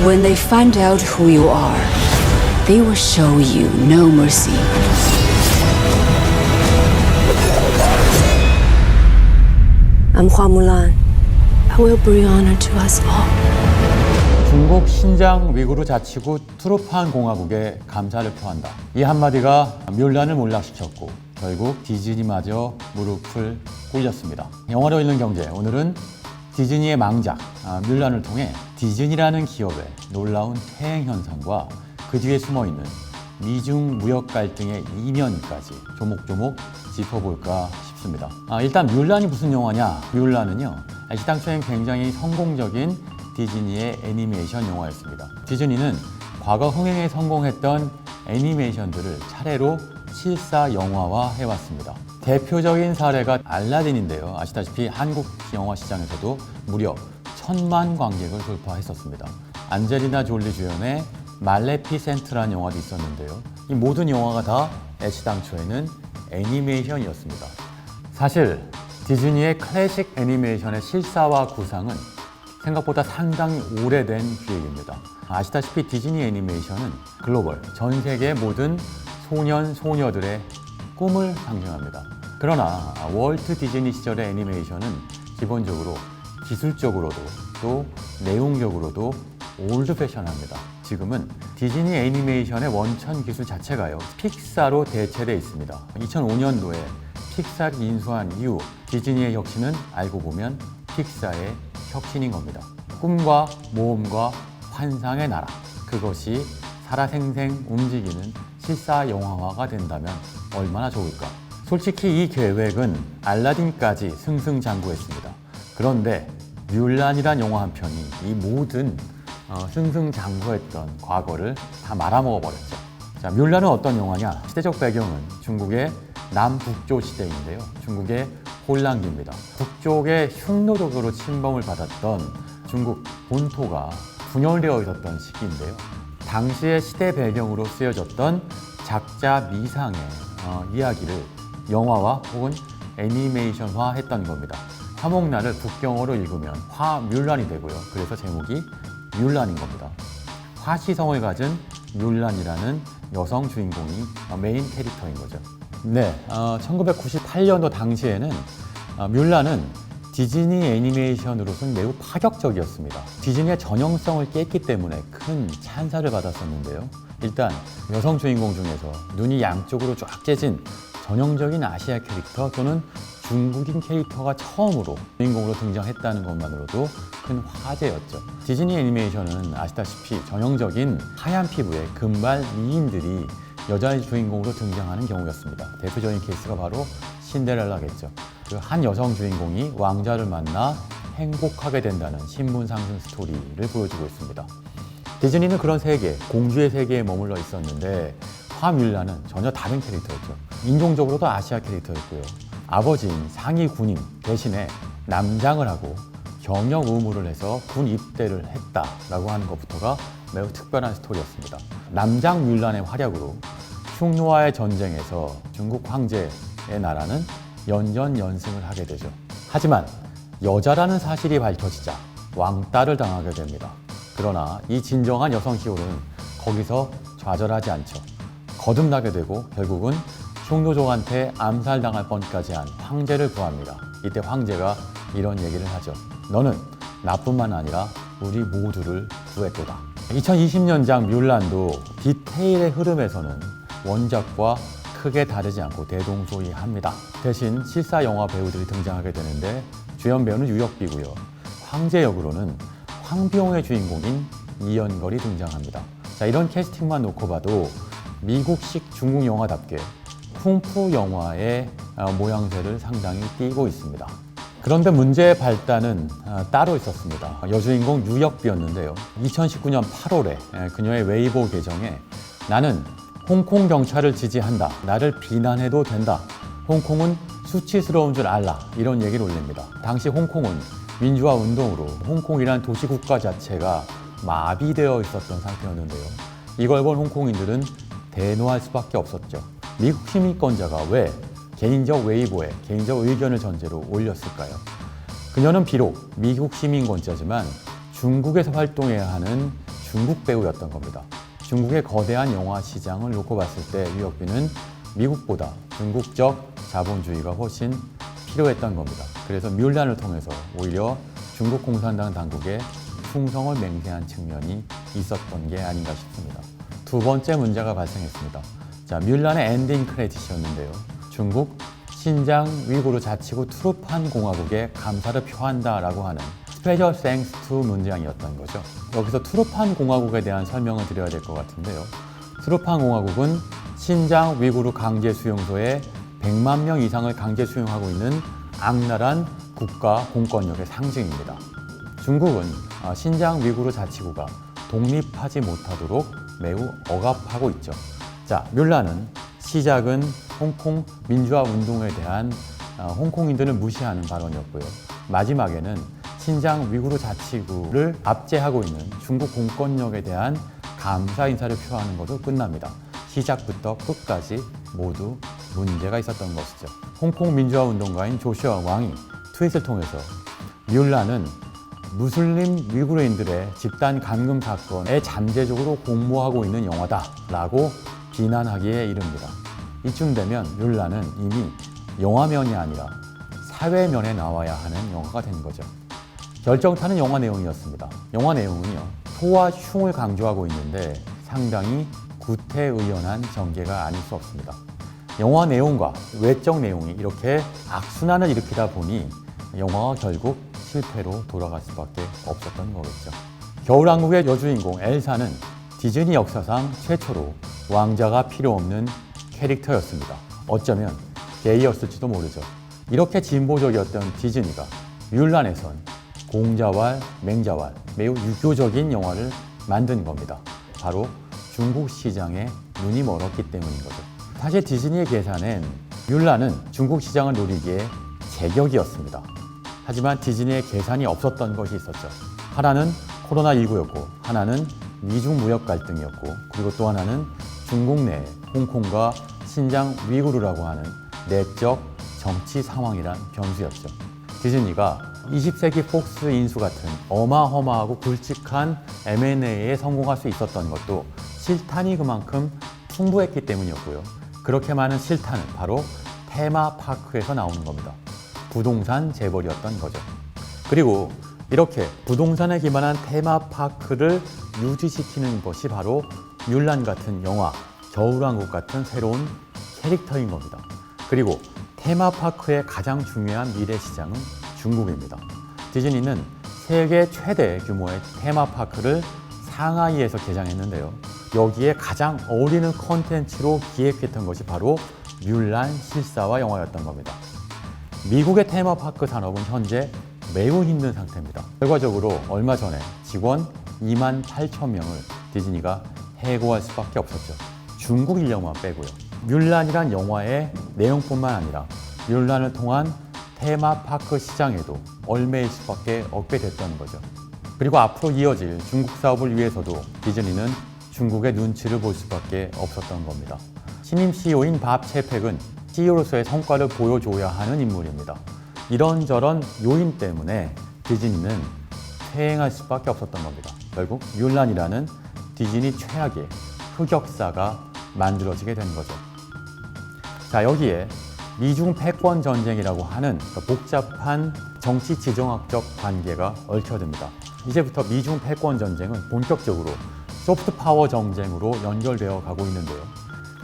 When they find out who you are, they will show you no mercy. I'm Hua Mulan. I will bring honor to us all. 중국 신장 위구르 자치구 투르판 공화국에 감사를 표한다. 이 한마디가 뮬란을 몰락시켰고 결국 디즈니마저 무릎을 꿇렸습니다. 영화로 읽는 경제, 오늘은 디즈니의 망작 뮬란을 통해 디즈니라는 기업의 놀라운 퇴행 현상과 그 뒤에 숨어있는 미중 무역 갈등의 이면까지 조목조목 짚어볼까 싶습니다. 일단 뮬란이 무슨 영화냐? 뮬란은요, 당초엔 굉장히 성공적인 디즈니의 애니메이션 영화였습니다. 디즈니는 과거 흥행에 성공했던 애니메이션들을 차례로 실사 영화화 해왔습니다. 대표적인 사례가 알라딘인데요. 아시다시피 한국 영화 시장에서도 무려 1000만 관객을 돌파했었습니다. 안젤리나 졸리 주연의 말레피센트라는 영화도 있었는데요. 이 모든 영화가 다 애시당초에는 애니메이션이었습니다. 사실 디즈니의 클래식 애니메이션의 실사화 구상은 생각보다 상당히 오래된 기획입니다. 아시다시피 디즈니 애니메이션은 글로벌, 전 세계 모든 소년, 소녀들의 꿈을 상징합니다. 그러나 월트 디즈니 시절의 애니메이션은 기본적으로 기술적으로도 또 내용적으로도 올드 패션합니다. 지금은 디즈니 애니메이션의 원천 기술 자체가요, 픽사로 대체되어 있습니다. 2005년도에 픽사를 인수한 이후 디즈니의 혁신은 알고 보면 픽사의 혁신인 겁니다. 꿈과 모험과 환상의 나라, 그것이 살아생생 움직이는 실사 영화화가 된다면 얼마나 좋을까. 솔직히 이 계획은 알라딘까지 승승장구했습니다. 그런데 뮬란이란 영화 한 편이 이 모든 승승장구했던 과거를 다 말아먹어버렸죠. 자, 뮬란은 어떤 영화냐? 시대적 배경은 중국의 남북조 시대인데요. 중국의 혼란기입니다. 북쪽에 흉노적으로 침범을 받았던 중국 본토가 분열되어 있었던 시기인데요. 당시의 시대 배경으로 쓰여졌던 작자 미상의 이야기를 영화화 혹은 애니메이션화 했던 겁니다. 화목난을 북경어로 읽으면 화뮬란이 되고요. 그래서 제목이 뮬란인 겁니다. 화시성을 가진 뮬란이라는 여성 주인공이 메인 캐릭터인 거죠. 네, 1998년도 당시에는 뮬란은 디즈니 애니메이션으로서는 매우 파격적이었습니다. 디즈니의 전형성을 깼기 때문에 큰 찬사를 받았었는데요. 일단 여성 주인공 중에서 눈이 양쪽으로 쫙 째진 전형적인 아시아 캐릭터 또는 중국인 캐릭터가 처음으로 주인공으로 등장했다는 것만으로도 큰 화제였죠. 디즈니 애니메이션은 아시다시피 전형적인 하얀 피부의 금발 미인들이 여자 주인공으로 등장하는 경우였습니다. 대표적인 케이스가 바로 신데렐라겠죠. 그 한 여성 주인공이 왕자를 만나 행복하게 된다는 신분 상승 스토리를 보여주고 있습니다. 디즈니는 그런 세계, 공주의 세계에 머물러 있었는데 화뮬란은 전혀 다른 캐릭터였죠. 인종적으로도 아시아 캐릭터였고요. 아버지인 상위 군인 대신에 남장을 하고 경영 의무를 해서 군 입대를 했다라고 하는 것부터가 매우 특별한 스토리였습니다. 남장 뮬란의 활약으로 흉노와의 전쟁에서 중국 황제의 나라는 연전연승을 하게 되죠. 하지만 여자라는 사실이 밝혀지자 왕따를 당하게 됩니다. 그러나 이 진정한 여성 히어로는 거기서 좌절하지 않죠. 거듭나게 되고 결국은 흉노족한테 암살당할 뻔까지 한 황제를 구합니다. 이때 황제가 이런 얘기를 하죠. 너는 나뿐만 아니라 우리 모두를 구했도다. 2020년작 뮬란도 디테일의 흐름에서는 원작과 크게 다르지 않고 대동소이합니다. 대신 실사 영화 배우들이 등장하게 되는데 주연 배우는 유역비고요. 황제 역으로는 황비용의 주인공인 이연걸이 등장합니다. 자, 이런 캐스팅만 놓고 봐도 미국식 중국 영화답게 쿵푸 영화의 모양새를 상당히 띠고 있습니다. 그런데 문제의 발단은 따로 있었습니다. 여주인공 유역비였는데요. 2019년 8월에 그녀의 웨이보 계정에 나는 홍콩 경찰을 지지한다. 나를 비난해도 된다. 홍콩은 수치스러운 줄 알라. 이런 얘기를 올립니다. 당시 홍콩은 민주화 운동으로 홍콩이란 도시국가 자체가 마비되어 있었던 상태였는데요. 이걸 본 홍콩인들은 대노할 수밖에 없었죠. 미국 시민권자가 왜 개인적 웨이보에 개인적 의견을 전제로 올렸을까요? 그녀는 비록 미국 시민권자지만 중국에서 활동해야 하는 중국 배우였던 겁니다. 중국의 거대한 영화 시장을 놓고 봤을 때 류혁빈은 미국보다 중국적 자본주의가 훨씬 필요했던 겁니다. 그래서 뮬란을 통해서 오히려 중국 공산당 당국에 충성을 맹세한 측면이 있었던 게 아닌가 싶습니다. 두 번째 문제가 발생했습니다. 자, 뮬란의 엔딩 크레딧이었는데요. 중국 신장 위구르 자치구 투르판 공화국에 감사를 표한다라고 하는 스페셜 땡스 투 문장이었던 거죠. 여기서 투르판 공화국에 대한 설명을 드려야 될 것 같은데요. 투르판 공화국은 신장 위구르 강제 수용소에 100만 명 이상을 강제 수용하고 있는 악랄한 국가 공권력의 상징입니다. 중국은 신장 위구르 자치구가 독립하지 못하도록 매우 억압하고 있죠. 자, 뮬란은 시작은 홍콩 민주화 운동에 대한 홍콩인들을 무시하는 발언이었고요. 마지막에는 신장 위구르 자치구를 압제하고 있는 중국 공권력에 대한 감사 인사를 표하는 것으로 끝납니다. 시작부터 끝까지 모두 문제가 있었던 것이죠. 홍콩 민주화 운동가인 조슈아 왕이 트윗을 통해서 뮬란은 무슬림 위구르인들의 집단 감금 사건에 잠재적으로 공모하고 있는 영화다라고 비난하기에 이릅니다. 이쯤 되면 뮬란은 이미 영화면이 아니라 사회면에 나와야 하는 영화가 된 거죠. 결정타는 영화 내용이었습니다. 영화 내용은요, 토와 흉을 강조하고 있는데 상당히 구태의연한 전개가 아닐 수 없습니다. 영화 내용과 외적 내용이 이렇게 악순환을 일으키다 보니 영화가 결국 실패로 돌아갈 수밖에 없었던 거겠죠. 겨울왕국의 여주인공 엘사는 디즈니 역사상 최초로 왕자가 필요 없는 캐릭터였습니다. 어쩌면 게이였을지도 모르죠. 이렇게 진보적이었던 디즈니가 뮬란에선 공자왈, 맹자왈, 매우 유교적인 영화를 만든 겁니다. 바로 중국 시장에 눈이 멀었기 때문인 거죠. 사실 디즈니의 계산엔 뮬란은 중국 시장을 노리기에 제격이었습니다. 하지만 디즈니의 계산이 없었던 것이 있었죠. 하나는 코로나19였고, 하나는 미중 무역 갈등이었고, 그리고 또 하나는 중국 내 홍콩과 신장 위구르라고 하는 내적 정치 상황이란 변수였죠. 디즈니가 20세기 폭스 인수 같은 어마어마하고 굵직한 M&A에 성공할 수 있었던 것도 실탄이 그만큼 풍부했기 때문이었고요. 그렇게 많은 실탄은 바로 테마파크에서 나오는 겁니다. 부동산 재벌이었던 거죠. 그리고 이렇게 부동산에 기반한 테마파크를 유지시키는 것이 바로 뮬란 같은 영화, 겨울왕국 같은 새로운 캐릭터인 겁니다. 그리고 테마파크의 가장 중요한 미래 시장은 중국입니다. 디즈니는 세계 최대 규모의 테마파크를 상하이에서 개장했는데요. 여기에 가장 어울리는 컨텐츠로 기획했던 것이 바로 뮬란 실사화 영화였던 겁니다. 미국의 테마파크 산업은 현재 매우 힘든 상태입니다. 결과적으로 얼마 전에 직원 2만 8천 명을 디즈니가 해고할 수밖에 없었죠. 중국 인력만 빼고요. 뮬란이란 영화의 내용뿐만 아니라 뮬란을 통한 테마파크 시장에도 얽매일 수밖에 없게 됐다는 거죠. 그리고 앞으로 이어질 중국 사업을 위해서도 디즈니는 중국의 눈치를 볼 수밖에 없었던 겁니다. 신임 CEO인 밥 채팩은 CEO로서의 성과를 보여줘야 하는 인물입니다. 이런저런 요인 때문에 디즈니는 퇴행할 수밖에 없었던 겁니다. 결국 뮬란이라는 디즈니 최악의 흑역사가 만들어지게 된 거죠. 자, 여기에 미중 패권 전쟁이라고 하는 복잡한 정치 지정학적 관계가 얽혀듭니다. 이제부터 미중 패권 전쟁은 본격적으로 소프트 파워 전쟁으로 연결되어 가고 있는데요.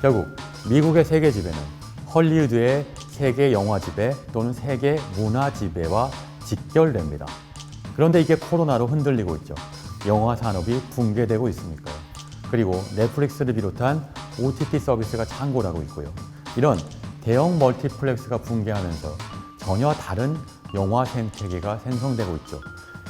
결국 미국의 세계 지배는 헐리우드의 세계 영화 지배 또는 세계 문화 지배와 직결됩니다. 그런데 이게 코로나로 흔들리고 있죠. 영화 산업이 붕괴되고 있으니까요. 그리고 넷플릭스를 비롯한 OTT 서비스가 창궐하고 있고요. 이런 대형 멀티플렉스가 붕괴하면서 전혀 다른 영화 생태계가 생성되고 있죠.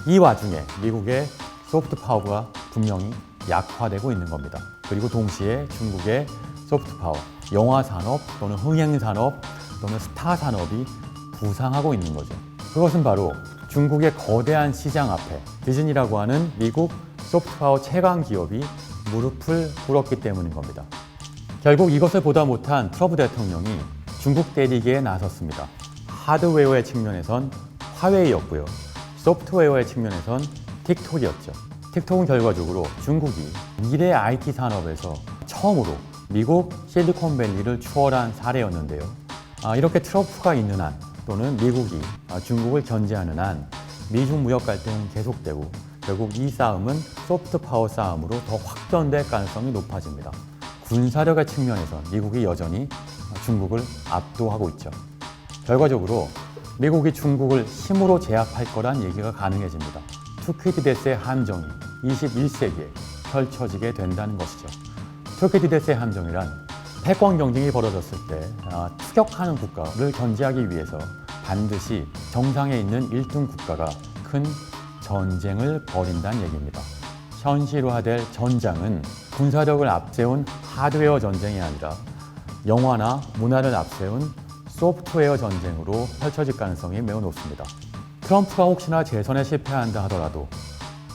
이 와중에 미국의 소프트 파워가 분명히 약화되고 있는 겁니다. 그리고 동시에 중국의 소프트 파워, 영화 산업 또는 흥행 산업 또는 스타 산업이 부상하고 있는 거죠. 그것은 바로 중국의 거대한 시장 앞에 디즈니라고 하는 미국 소프트 파워 최강 기업이 무릎을 꿇었기 때문인 겁니다. 결국 이것을 보다 못한 트럼프 대통령이 중국 때리기에 나섰습니다. 하드웨어의 측면에선 화웨이였고요. 소프트웨어의 측면에선 틱톡이었죠. 틱톡은 결과적으로 중국이 미래 IT 산업에서 처음으로 미국 실리콘밸리를 추월한 사례였는데요. 이렇게 트럼프가 있는 한 또는 미국이 중국을 견제하는 한 미중 무역 갈등은 계속되고 결국 이 싸움은 소프트 파워 싸움으로 더 확전될 가능성이 높아집니다. 군사력의 측면에서 미국이 여전히 중국을 압도하고 있죠. 결과적으로 미국이 중국을 힘으로 제압할 거란 얘기가 가능해집니다. 투키디데스의 함정이 21세기에 펼쳐지게 된다는 것이죠. 투키디데스의 함정이란 패권 경쟁이 벌어졌을 때 투격하는 국가를 견제하기 위해서 반드시 정상에 있는 1등 국가가 큰 전쟁을 벌인다는 얘기입니다. 현실화될 전장은 군사력을 앞세운 하드웨어 전쟁이 아니라 영화나 문화를 앞세운 소프트웨어 전쟁으로 펼쳐질 가능성이 매우 높습니다. 트럼프가 혹시나 재선에 실패한다 하더라도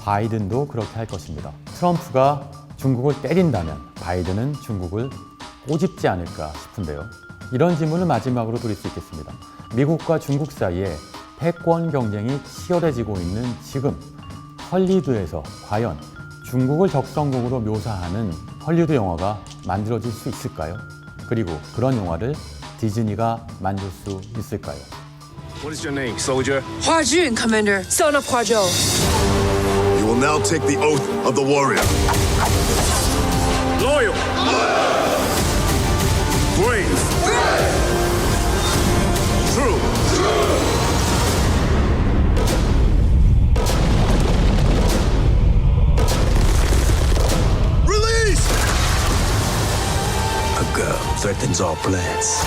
바이든도 그렇게 할 것입니다. 트럼프가 중국을 때린다면 바이든은 중국을 꼬집지 않을까 싶은데요. 이런 질문을 마지막으로 드릴 수 있겠습니다. 미국과 중국 사이에 패권 경쟁이 치열해지고 있는 지금 헐리우드에서 과연 중국을 적성국으로 묘사하는 헐리우드 영화가 만들어질 수 있을까요? 그리고 그런 영화를 디즈니가 만들 수 있을까요? What is your name, soldier? Hua Jun, Commander, son of Hua Zhou. You will now take the oath of the warrior. Loyal. Brave. True. Release! A girl threatens our plans.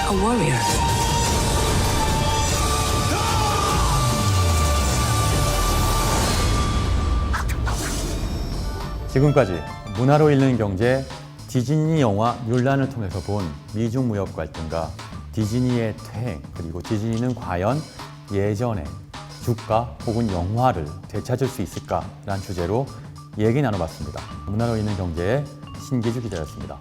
A warrior. 지금까지 문화로 읽는 경제 디즈니 영화 뮬란을 통해서 본 미중 무역 갈등과 디즈니의 퇴행 그리고 디즈니는 과연 예전의 주가 혹은 영화를 되찾을 수 있을까라는 주제로 얘기 나눠봤습니다. 문화로 읽는 경제의 신기주 기자였습니다.